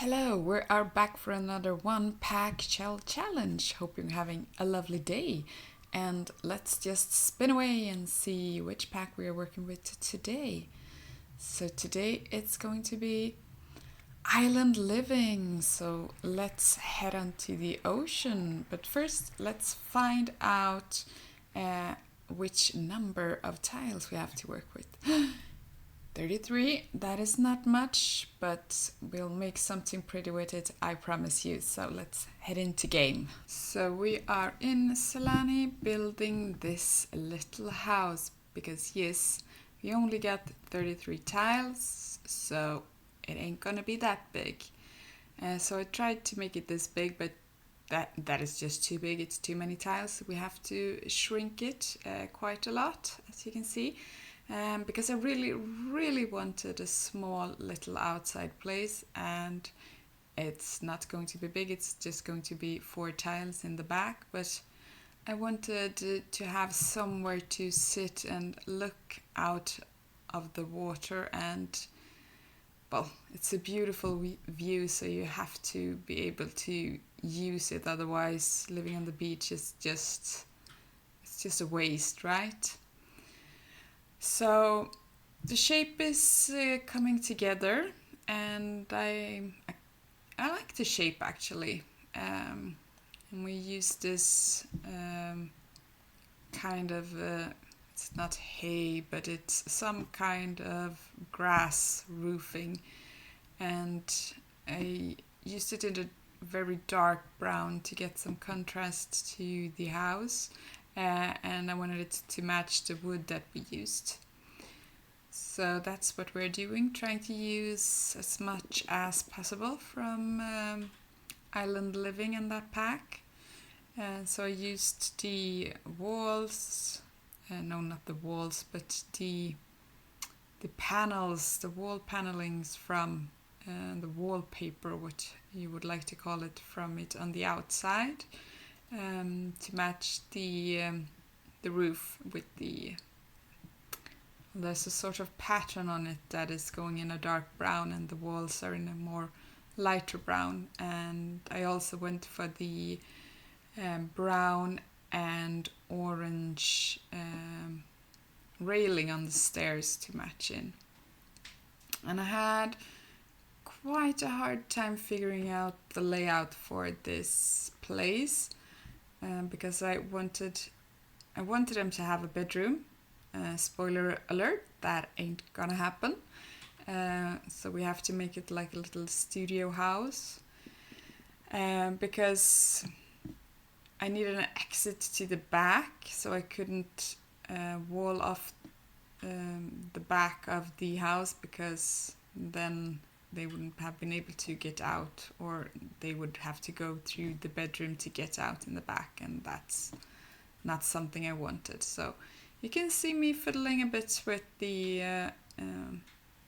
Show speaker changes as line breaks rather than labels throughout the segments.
Hello, we are back for another one pack shell challenge. Hope you're having a lovely day. And let's just spin away and see which pack we are working with today. So today it's going to be island living. So let's head on to the ocean. But first, let's find out which number of tiles we have to work with. 33, that is not much, but we'll make something pretty with it, I promise you. So let's head into game. So we are in Sulani building this little house because yes, we only got 33 tiles, so it ain't gonna be that big. So I tried to make it this big, but that is just too big. It's too many tiles. We have to shrink it quite a lot, as you can see. Because I really wanted a small little outside place, and it's not going to be big, it's just going to be 4 tiles in the back, but I wanted to have somewhere to sit and look out of the water, and well, it's a beautiful view, so you have to be able to use it, otherwise living on the beach is just a waste, right? So the shape is coming together, and I like the shape actually. And we use this kind of, it's not hay, but it's some kind of grass roofing. And I used it in a very dark brown to get some contrast to the house. And I wanted it to match the wood that we used. So that's what we're doing, trying to use as much as possible from Island Living in that pack. So I used the walls, no, not the walls, but the panels, the wall panelings from the wallpaper, what you would like to call it, from it on the outside. To match the roof with there's a sort of pattern on it that is going in a dark brown, and the walls are in a more lighter brown. And I also went for the brown and orange railing on the stairs to match in. And I had quite a hard time figuring out the layout for this place. Because I wanted them to have a bedroom. Spoiler alert, that ain't gonna happen. So we have to make it like a little studio house. Because I needed an exit to the back, so I couldn't wall off the back of the house, because then they wouldn't have been able to get out, or they would have to go through the bedroom to get out in the back, and that's not something I wanted. So you can see me fiddling a bit with the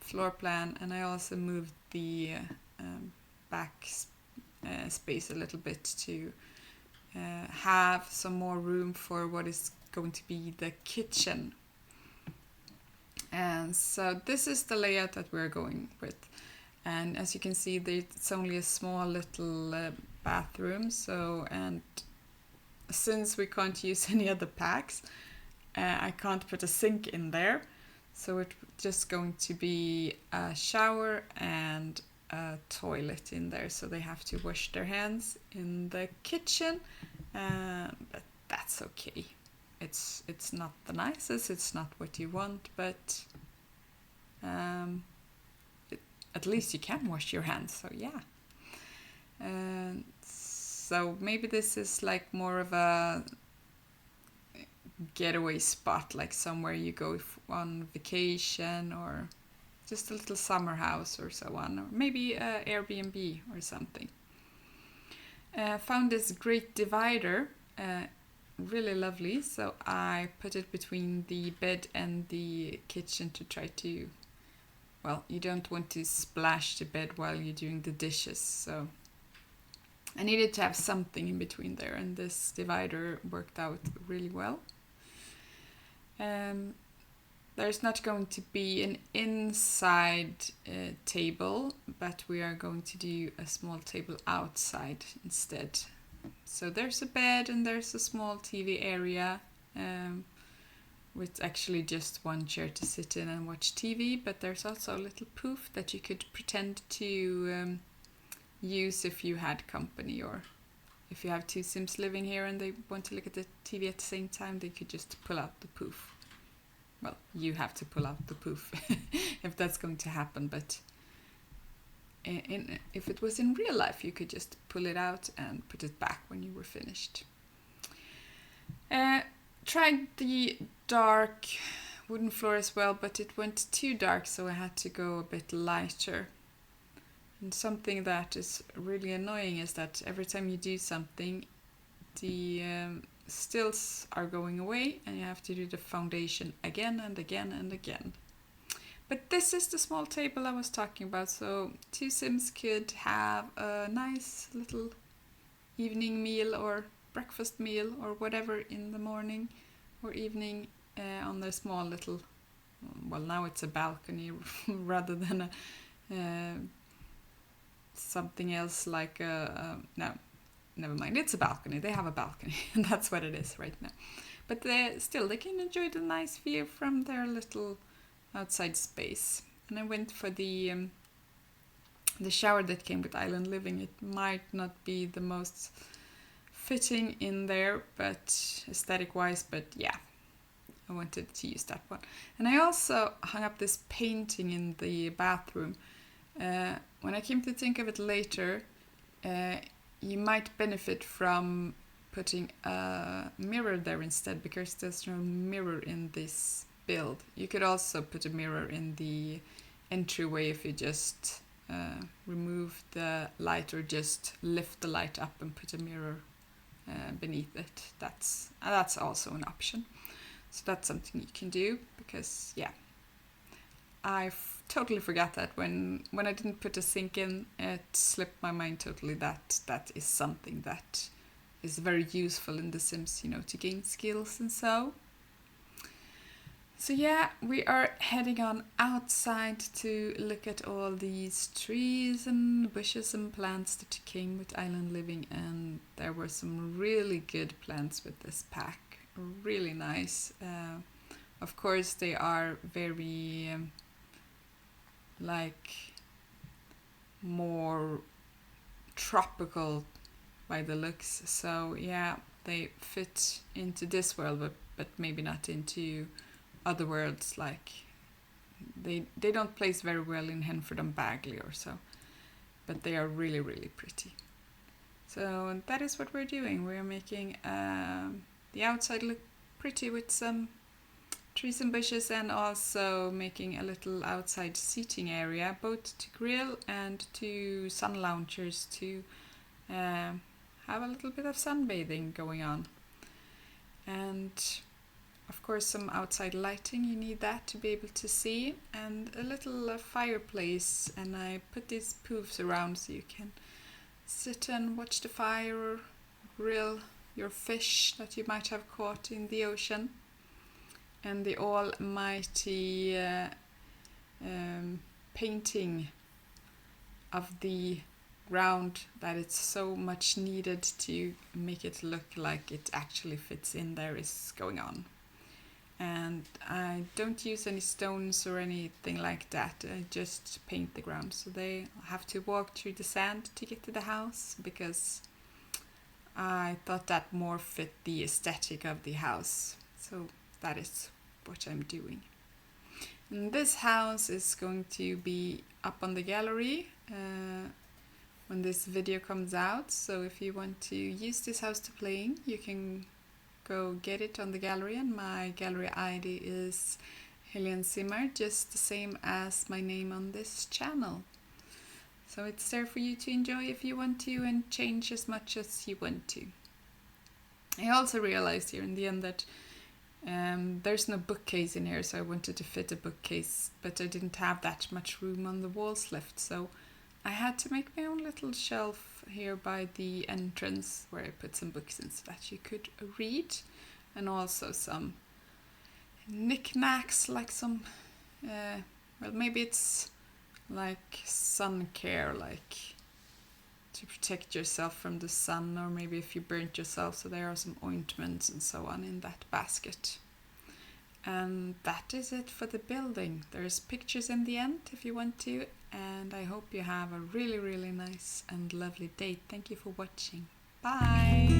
floor plan, and I also moved the back space a little bit to have some more room for what is going to be the kitchen. And so this is the layout that we're going with. And as you can see, it's only a small little bathroom. So, and since we can't use any other packs, I can't put a sink in there. So it's just going to be a shower and a toilet in there. So they have to wash their hands in the kitchen, but that's okay. It's not the nicest. It's not what you want, but at least you can wash your hands, so yeah. So maybe this is like more of a getaway spot, like somewhere you go on vacation, or just a little summer house or so on, or maybe Airbnb or something. Found this great divider, really lovely, so I put it between the bed and the kitchen to try to, well, you don't want to splash the bed while you're doing the dishes, so I needed to have something in between there, and this divider worked out really well. there's not going to be an inside table, but we are going to do a small table outside instead. So there's a bed and there's a small TV area with actually just one chair to sit in and watch TV, but there's also a little poof that you could pretend to use if you had company, or if you have two Sims living here and they want to look at the TV at the same time, they could just pull out the poof. Well, you have to pull out the poof if that's going to happen, but if it was in real life, you could just pull it out and put it back when you were finished. Tried the dark wooden floor as well, but it went too dark, so I had to go a bit lighter. And something that is really annoying is that every time you do something, the stills are going away and you have to do the foundation again and again and again. But this is the small table I was talking about, so two Sims could have a nice little evening meal or breakfast meal or whatever in the morning or evening on their small little, well, now it's a balcony rather than a something else like no, never mind, it's a balcony. They have a balcony and that's what it is right now. But they can enjoy the nice view from their little outside space. And I went for the shower that came with Island Living. It might not be the most fitting in there, but aesthetic wise, but yeah, I wanted to use that one. And I also hung up this painting in the bathroom. When I came to think of it later, you might benefit from putting a mirror there instead, because there's no mirror in this build. You could also put a mirror in the entryway if you just remove the light or just lift the light up and put a mirror beneath it. That's also an option. So that's something you can do, because yeah, I totally forgot that when I didn't put a sink in, it slipped my mind totally that is something that is very useful in The Sims, to gain skills and so. So yeah, we are heading on outside to look at all these trees and bushes and plants that came with Island Living, and there were some really good plants with this pack, really nice. Of course, they are very more tropical by the looks, so yeah, they fit into this world, but maybe not into other worlds. Like they don't place very well in Henford and Bagley or so, but they are really, really pretty. So that is what we're doing. We're making the outside look pretty with some trees and bushes, and also making a little outside seating area, both to grill and to sun loungers to have a little bit of sunbathing going on. And of course some outside lighting, you need that to be able to see, and a little fireplace, and I put these poofs around so you can sit and watch the fire or grill your fish that you might have caught in the ocean. And the almighty painting of the ground, that it's so much needed to make it look like it actually fits in there, is going on. And I don't use any stones or anything like that. I just paint the ground, so they have to walk through the sand to get to the house, because I thought that more fit the aesthetic of the house. So that is what I'm doing. And this house is going to be up on the gallery when this video comes out. So if you want to use this house to play in, you can go get it on the gallery, and my gallery ID is HelenSimmar, just the same as my name on this channel. So it's there for you to enjoy if you want to, and change as much as you want to. I also realized here in the end that there's no bookcase in here, so I wanted to fit a bookcase, but I didn't have that much room on the walls left, so I had to make my own little shelf here by the entrance, where I put some books in so that you could read, and also some knickknacks, like some, well, maybe it's like sun care, like to protect yourself from the sun, or maybe if you burnt yourself, so there are some ointments and so on in that basket. And that is it for the building. There's pictures in the end if you want to, and I hope you have a really, really nice and lovely day. Thank you for watching. Bye!